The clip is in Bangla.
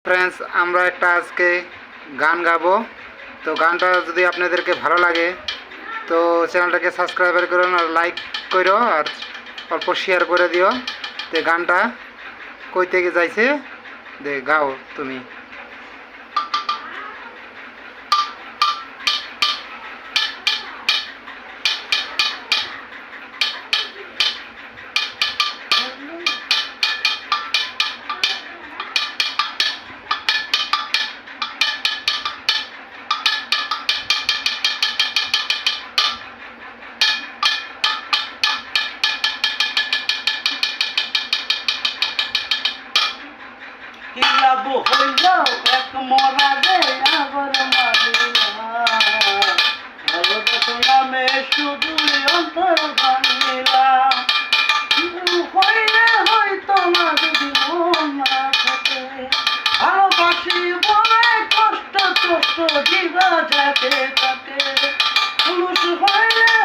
ফ্রেন্ডস, আমরা একটা আজকে গান গাবো। তো গানটা যদি আপনাদেরকে ভালো লাগে তো চ্যানেলটাকে সাবস্ক্রাইব করুন আর লাইক করো আর অল্প শেয়ার করে দিও। তো গানটা কই থেকে যাইছে দে গাও তুমি। কি লাভ হইল এক মরা গে আবার মারিলা ভালোবাসা নামে শুধু অন্তর ভাঙিলা হইলে হয়তো না যদি মন না থাকে ভালোবাসি বলে কষ্ট কষ্ট জীবা যাতে থাকে পুরুষ হইলে